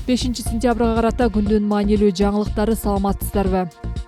5-сентябрга карата күндүн маанилүү жаңылыктары, саламатсыздарбы?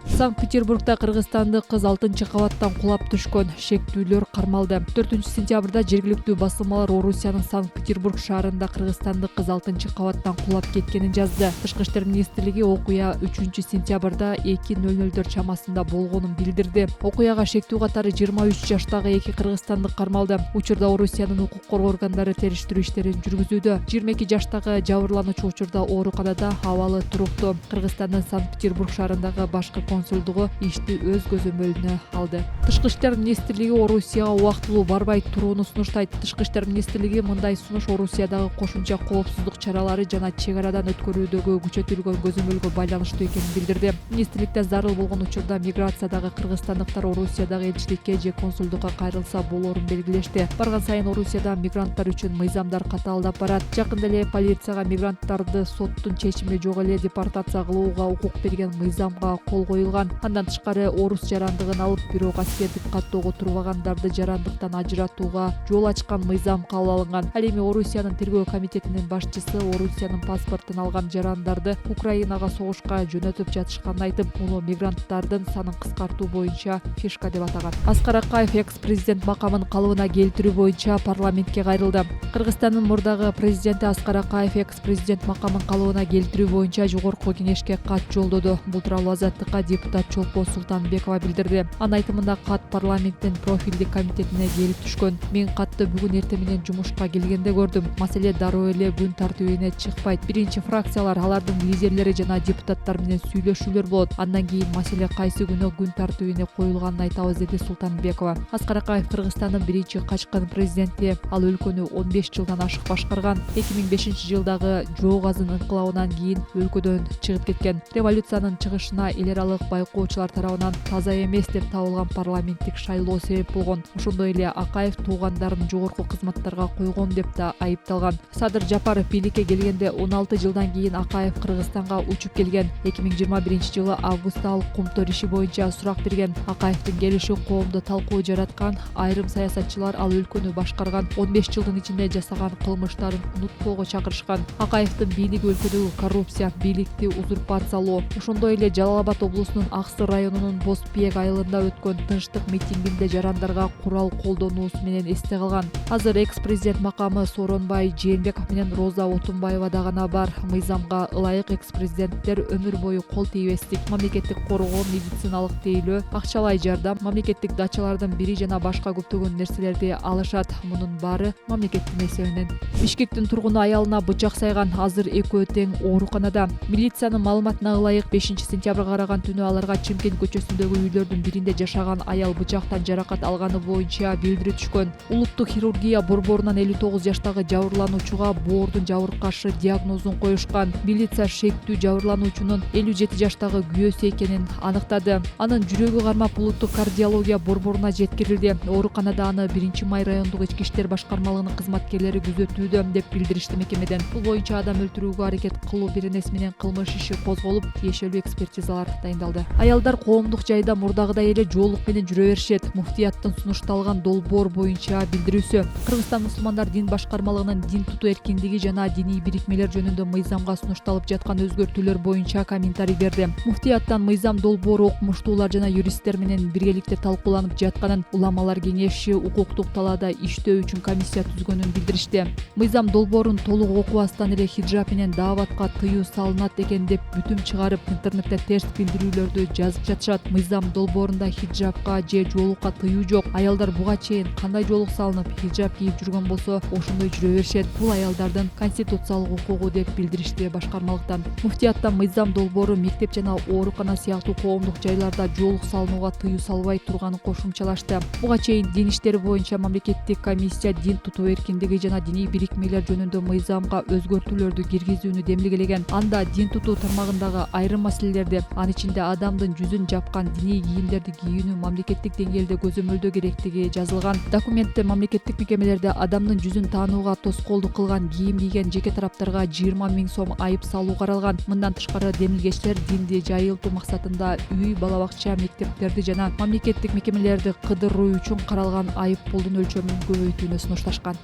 Санкт-Петербургда кыргызстандык кыз 6-кабаттан кулап түшкөн, шектүүлөр кармалды. 4-сентябрда жергиликтүү басылмалар Орусиянын Санкт-Петербург шаарында кыргызстандык кыз 6-кабаттан кулап кеткенин жазды. Тышкы иштер министрлиги окуя 3-сентябрда 2:00 чамасында болгонун билдирди. Окуяга шектүү катары 23 жаштагы 2 кыргызстандык кармалды. Учурда Орусиянын укук коргоо органдары териштирүү иштерин жүргүзүүдө. 22 жаштагы жабырлануучу учурда ооруканада, абалы туруктуу. Кыргызстандын Санкт-Петербург шаарындагы башкы консулдугу ишти өз көзөмөлүнө алды. Тышкы иштер министрлиги Орусияга убактылуу барбай турууну сунуштайт. Тышкы иштер министрлиги мындай сунуш Орусиядагы кошумча коопсуздук чаралары жана чек арадан өткөрүүдөгү күчөтүлгөн көзөмөлгө байланыштуу экенин билдирди. Министрликте зарыл болгон учурда миграциядагы кыргызстандыктар Орусиядагы элчиликке же консулдукка кайрылса болоорун белгилешти. Барган сайын Орусияда мигранттар үчүн мыйзамдар катаалдап барат. Жакында эле полицияга мигранттарды соттун чечими жок эле депортация кылууга укук берген мыйзамга кол коюлган. Андан тышкары орус жарандыгын алып, бирок аскердик каттоого турбагандарды жарандыктан ажыратууга жол ачкан мыйзам кабыл алынган. Ал эми Орусиянын тергөө комитетинин башчысы Орусиянын паспортун алган жарандарды Украинага согушка жөнөтүп жатышканын айтып, муну мигранттардын санын кыскартуу боюнча фишка деп атаган. Аскар Акаев экс-президент макамын калыбына келтирүү боюнча парламентке кайрылды. Кыргызстандын мурдагы президенти Аскар Акаев экс-президент макамын калыбына келтирүү боюнча жогорку кеңешке кат жолдоду. Бул тууралуу Азаттыкка депутат Чолпон Султанбекова билдирди. Анын айтымында кат парламенттин профилдик комитетине келип түшкөн. Мен катты бүгүн эртең менен жумушка келгенде көрдүм. Маселе дароо эле күн тартибине чыкпайт. Биринчи фракциялар, алардын лидерлери жана депутаттар менен сүйлөшүүлөр болот. Андан кийин маселе кайсы күнү күн тартибине коюлганын айтабыз, деди Султанбекова. Аскар Акаев Кыргызстандын биринчи качкан президенти. Ал өлкөнү 15 жылдан ашык башкарган. 2005-жылдагы жоо газын инкылабынан кийин өлкөдөн чыгып кеткен. Революциянын чыгышына эл аралык байкоочулар тарабынан таза эмес деп табылган парламенттик шайлоо себеп болгон. Ошондой эле Акаев туугандарын жогорку кызматтарга койгон деп да айыпталган. Садыр Жапаров бийликке келгенде 16 жылдан кийин Акаев Кыргызстанга учуп келген. 2021-жылы августта ал Кумтөр иши боюнча сурак берген. Акаевдин келиши коомдо талкуу жараткан. Айрым саясатчылар ал өлкөнү башкарган 15 жылдын ичинде жасаган кылмыштарын унутпоого чакырышкан. Акаевдин бийлиги өлкөдөгү коррупция, бийликти узурпациялоо. Ошондой эле Жалал Абад облусунун Аксы районунун Боз Пиек айылында өткөн тынчтык митингинде жарандарга курал колдонуусу менен эсте калган. Азыр экс-президент макамы Сооронбай Жээнбеков менен Роза Отунбаевада гана бар. Мыйзамга ылайык экс-президенттер өмүр бою кол тийбестик, мамлекеттик коргоо, медициналык тейлөө, акчалай жардам, мамлекеттик дачалардын бири жана башка көптөгөн нерселерди алышат. Мунун баары мамлекеттин эсебинен. Бишкектин тургуну аялына бычак сайган. Азыр экөө тең ооруканада. Милициянын маалыматына ылайык 5-сентябрга караган түнү аларга Чимкент көчөсүндөгү үйлөрдүн биринде жашаган аял бычактан жаракат алганы боюнча билдирүү түшкөн. Улуттук хирургия борборунан 59 жаштагы жабырлануучуга боордун жабыркашы диагнозун коюшкан. Милиция шектүү жабырлануучунун 57 жаштагы күйөөсү экенин аныктады. Анын жүрөгү кармап улуттук кардиология борборуна жеткирилди. Ооруканада аны 1-Май райондук ички иштер башкармалыгынын кызматкерлери күзөтүүдө деп билдиришти мекемеден. Бул боюнча адам өлтүрүүгө аракет кылуу беренеси менен кылмыш иши козголуп, тиешелүү экспертизалар дайындалды. Аялдар коомдук жайда мурдагыдай эле жоолук менен жүрө беришет. Муфтияттын сунушталган долбоор боюнча билдирүүсү. Кыргызстан мусулмандар дин башкармалыгынын дин тутуу эркиндиги жана диний бирикмелер жөнүндө мыйзамга сунушталып жаткан өзгөртүүлөр боюнча комментарий берди. Муфтияттан мыйзам долбоору окумуштуулар жана юристтер менен биргеликте талкууланып жатканын, уламалар кеңеши укуктук талаада иштөө үчүн комиссия түзгөнүн билдиришти. Мыйзам долбоорун толук окубастан эле хиджаб менен дааватка тыюу салынат экен деп бүтүм чыгарып, интернетте терс билдирүүлөрдү жазып жатышат. Мыйзам долбоорунда хиджабка же жоолукка тыюу жок. Аялдар буга чейин кандай жоолук салынып, хиджаб кийип жүргөн болсо, ошондой жүрө беришет. Бул аялдардын конституциялык укугу деп билдиришти башкармалыктан. Муфтияттан мыйзам долбоору мектеп жана оорукана сыяктуу коомдук жайларда жоолук салынууга тыюу салбай турганын кошумчалашты. Буга чейин дин иштери боюнча мамлекеттик комиссия дин тутуу эркиндиги жана диний бирикмелер жөнүндө мыйзамга өзгөртүүлөрдү киргизүүнү демилгелеген. Анда дин тутуу тармагындагы айрым маселелерди, анын ичинде адамдын жүзүн жапкан диний кийимдерди кийүүнү мамлекеттик деңгээлде көзөмөлдөө керектиги жазылган. Документте мамлекеттик мекемелерде адамдын жүзүн таанууга тоскоолдук кылган кийим кийген жеке тараптарга 20 000 сом айып салуу каралган. Мындан тышкары демилгечтер динди жайылтуу максатында үй, бала бакча, мектептерди жана мамлекеттик мекемелерди кыдыруу үчүн каралган айып пулдун өлчөмүн көбөйтүүнү сунушташкан.